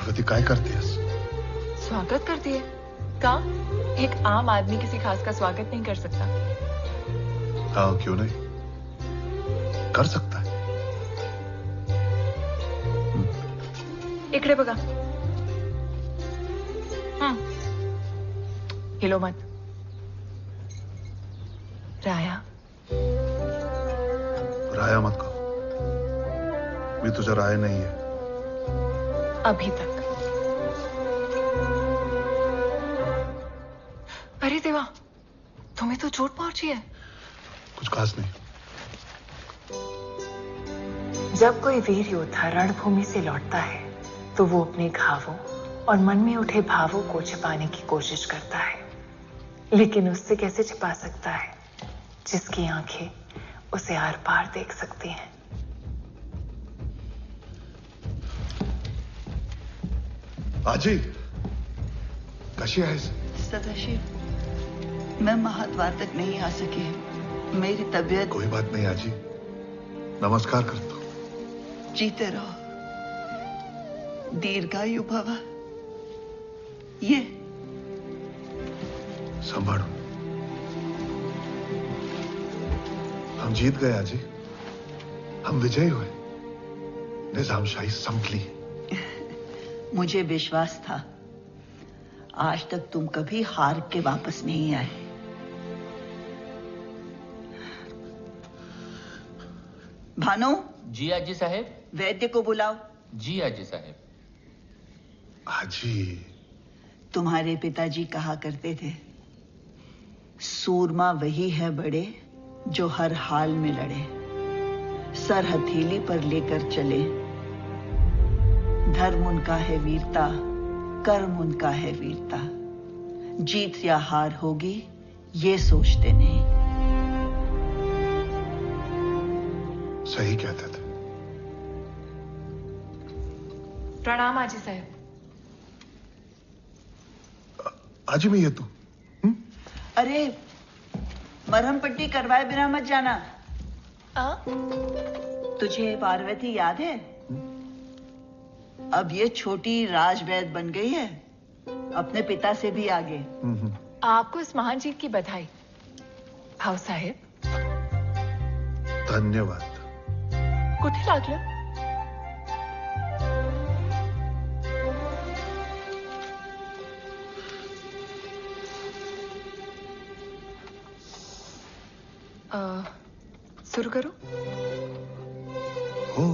पार्वती काय करतेस? स्वागत करती है। का एक आम आदमी किसी खास का स्वागत नहीं कर सकता? हाँ, क्यों नहीं, कर सकता है। इकडे बघा। हिलो मत। राया राया मत कहो, मी तुझा राय नहीं है अभी तक। अरे देवा, तुम्हें तो चोट पहुंची है। कुछ खास नहीं। जब कोई वीर योद्धा रणभूमि से लौटता है तो वो अपने घावों और मन में उठे भावों को छिपाने की कोशिश करता है, लेकिन उससे कैसे छिपा सकता है जिसकी आंखें उसे आर पार देख सकती हैं। आजी, कशी आहेस? सदाशिव, मैं महाद्वार तक नहीं आ सकी। मेरी तबीयत। कोई बात नहीं आजी, नमस्कार करता हूं। जीते रहो, दीर्घायु भव। ये संभालो। हम जीत गए आजी, हम विजयी हुए, निजामशाही संभली। मुझे विश्वास था, आज तक तुम कभी हार के वापस नहीं आए। भानु। जी आजी साहेब। वैद्य को बुलाओ। जी आजी साहेब। आजी, तुम्हारे पिताजी कहा करते थे, सूरमा वही है बड़े जो हर हाल में लड़े, सर हथेली पर लेकर चले। धर्म उनका है वीरता, कर्म उनका है वीरता। जीत या हार होगी ये सोचते नहीं। सही कहते थे। प्रणाम आजी साहब। आजी मैं ये तू। अरे मरहम पट्टी करवाए बिना मत जाना। तुझे पार्वती याद है? अब ये छोटी राजवैद बन गई है, अपने पिता से भी आगे। आपको इस महान जीत की बधाई। भाऊ साहेब, धन्यवाद। कुठे लागलं? शुरू करो। हो।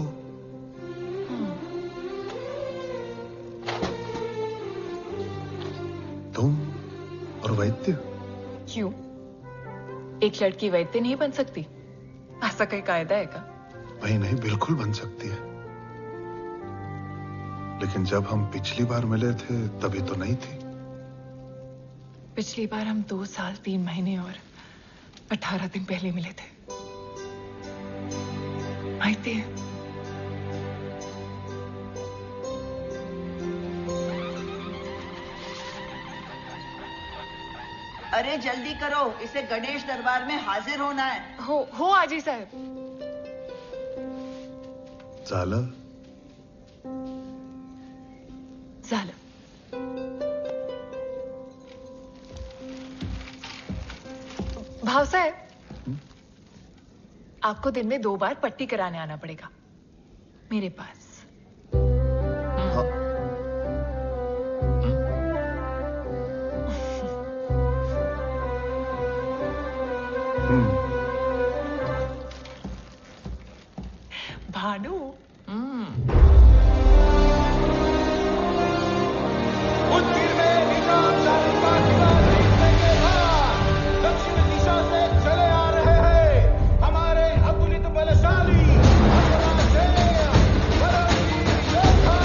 तुम और वैद्य? क्यों? एक लड़की वैद्य नहीं बन सकती? ऐसा कोई कायदा है क्या? नहीं, बिल्कुल बन सकती है, लेकिन जब हम पिछली बार मिले थे तभी तो नहीं थी। पिछली बार हम 2 साल 3 महीने और 18 दिन पहले मिले थे। माहिती है? अरे जल्दी करो, इसे गणेश दरबार में हाजिर होना है। हो आजी साहब। झालं? झालं। भाव साहब, आपको दिन में 2 बार पट्टी कराने आना पड़ेगा मेरे पास। भानु। उदगिर में निजामशाही का दीवार टूटने के बाद दक्षिण दिशा से चले आ रहे हैं हमारे अतुलित बलशाली अजराजेय परमवीर योद्धा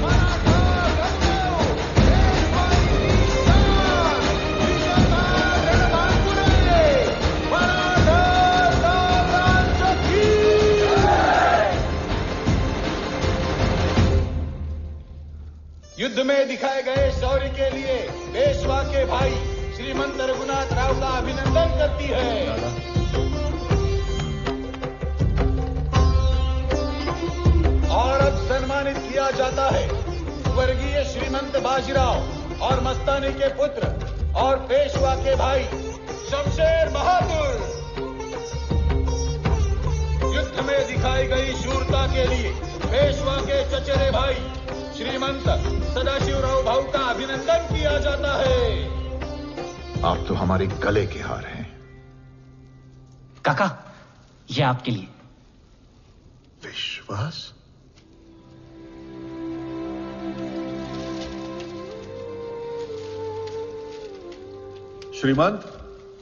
मराठा गणदेव पेशवाई निशान विजेता रणबांकुरे मराठा साम्राज्य की। युद्ध में दिखाए गए शौर्य के लिए पेशवा के भाई श्रीमंत रघुनाथ राव का अभिनंदन करती है। और अब सम्मानित किया जाता है स्वर्गीय श्रीमंत बाजीराव और मस्तानी के पुत्र और पेशवा के भाई शमशेर बहादुर। युद्ध में दिखाई गई शूरता के लिए पेशवा के चचेरे भाई श्रीमंत सदाशिवराव भाऊ का अभिनंदन किया जाता है। आप तो हमारे गले के हार हैं। काका, ये आपके लिए। विश्वास? श्रीमंत,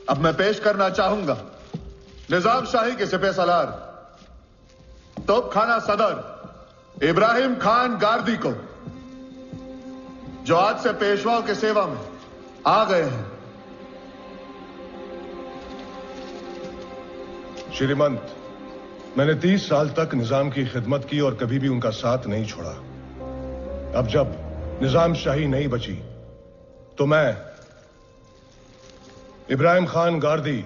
अब मैं पेश करना चाहूंगा निजाम शाही के सिपह सालार तोपखाना सदर इब्राहिम खान गार्दी को, जो आज से पेशवाओं की सेवा में आ गए हैं। श्रीमंत, मैंने 30 साल तक निजाम की खिदमत की और कभी भी उनका साथ नहीं छोड़ा। अब जब निजाम शाही नहीं बची तो मैं इब्राहिम खान गार्दी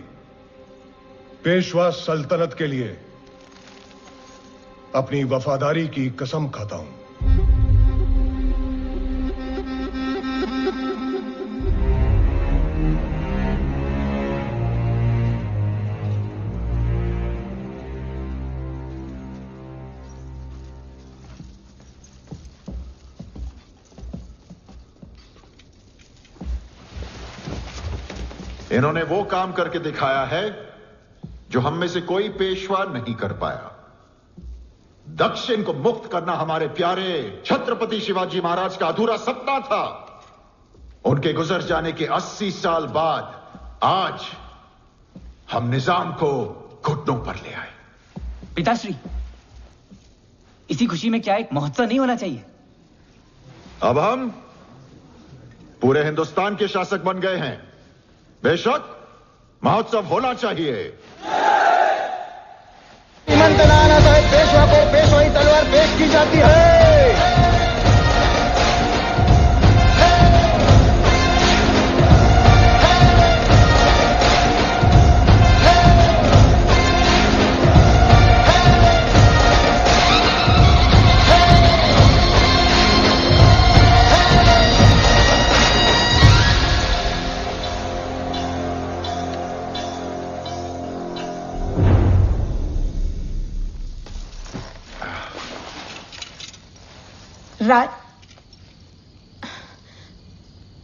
पेशवा सल्तनत के लिए अपनी वफादारी की कसम खाता हूं। इन्होंने वो काम करके दिखाया है जो हम में से कोई पेशवा नहीं कर पाया। दक्षिण को मुक्त करना हमारे प्यारे छत्रपति शिवाजी महाराज का अधूरा सपना था। उनके गुजर जाने के 80 साल बाद आज हम निजाम को घुटनों पर ले आए। पिताश्री, इसी खुशी में क्या एक महोत्सव नहीं होना चाहिए? अब हम पूरे हिंदुस्तान के शासक बन गए हैं, बेशक महोत्सव होना चाहिए। श्रीमंत नाना साहेब पेशवा को पेशवाई तलवार पेश की जाती है। राज,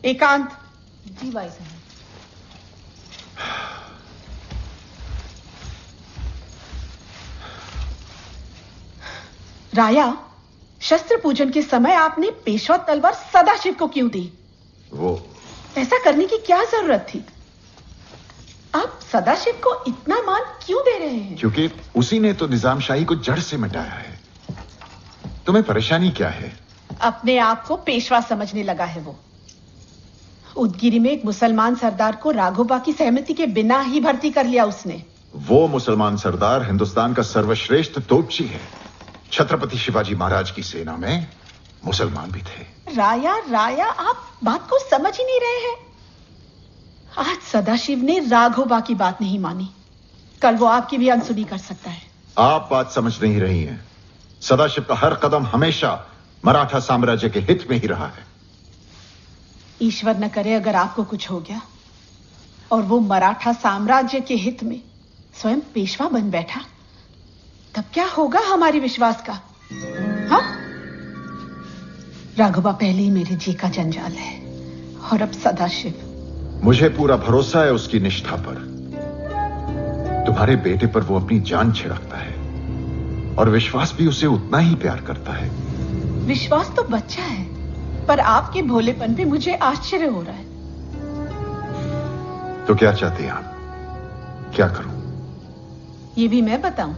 एकांत। जी भाई साहब। राया, शस्त्र पूजन के समय आपने पेशवा तलवार सदाशिव को क्यों दी? वो ऐसा करने की क्या जरूरत थी? आप सदाशिव को इतना मान क्यों दे रहे हैं? क्योंकि उसी ने तो निजाम शाही को जड़ से मिटाया है। तुम्हें परेशानी क्या है? अपने आप को पेशवा समझने लगा है वो। उदगिरी में एक मुसलमान सरदार को राघोबा की सहमति के बिना ही भर्ती कर लिया उसने। वो मुसलमान सरदार हिंदुस्तान का सर्वश्रेष्ठ तोपची है। छत्रपति शिवाजी महाराज की सेना में मुसलमान भी थे। राया, आप बात को समझ ही नहीं रहे हैं। आज सदाशिव ने राघोबा की बात नहीं मानी, कल वो आपकी भी अनसुनी कर सकता है। आप बात समझ नहीं रही हैं। सदाशिव का हर कदम हमेशा मराठा साम्राज्य के हित में ही रहा है। ईश्वर न करे अगर आपको कुछ हो गया और वो मराठा साम्राज्य के हित में स्वयं पेशवा बन बैठा, तब क्या होगा हमारे विश्वास का? हाँ? राघोबा पहले ही मेरे जी का जंजाल है और अब सदाशिव। मुझे पूरा भरोसा है उसकी निष्ठा पर। तुम्हारे बेटे पर वो अपनी जान छिड़कता है और विश्वास भी उसे उतना ही प्यार करता है। विश्वास तो बच्चा है, पर आपके भोलेपन पे मुझे आश्चर्य हो रहा है। तो क्या चाहते हैं आप? क्या करूं? ये भी मैं बताऊं?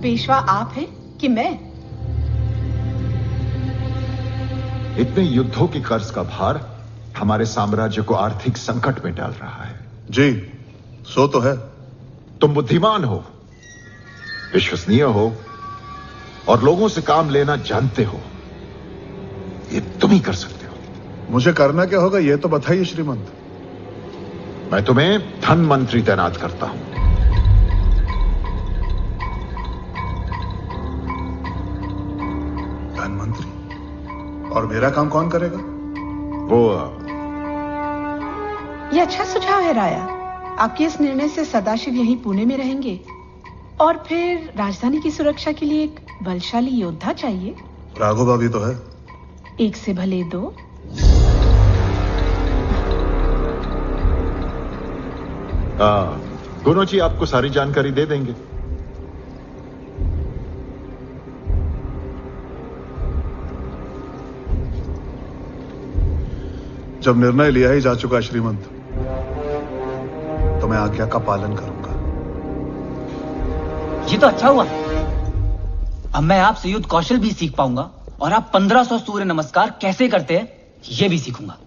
पेशवा आप हैं कि मैं? इतने युद्धों की कर्ज का भार हमारे साम्राज्य को आर्थिक संकट में डाल रहा है। जी, सो तो है। तुम बुद्धिमान हो, विश्वसनीय हो और लोगों से काम लेना जानते हो। ये तुम ही कर सकते हो। मुझे करना क्या होगा ये तो बताइए श्रीमंत। मैं तुम्हें धन मंत्री तैनात करता हूं। धन मंत्री? और मेरा काम कौन करेगा? वो ये अच्छा सुझाव है राया। आपके इस निर्णय से सदाशिव यहीं पुणे में रहेंगे और फिर राजधानी की सुरक्षा के लिए एक बलशाली योद्धा चाहिए। राघोबा भी तो है। एक से भले दो। गुरु जी आपको सारी जानकारी दे देंगे। जब निर्णय लिया ही जा चुका श्रीमंत, तो मैं आज्ञा का पालन करूंगा। ये तो अच्छा हुआ। अब मैं आपसे युद्ध कौशल भी सीख पाऊंगा और आप 1500 सूर्य नमस्कार कैसे करते हैं ये भी सीखूंगा।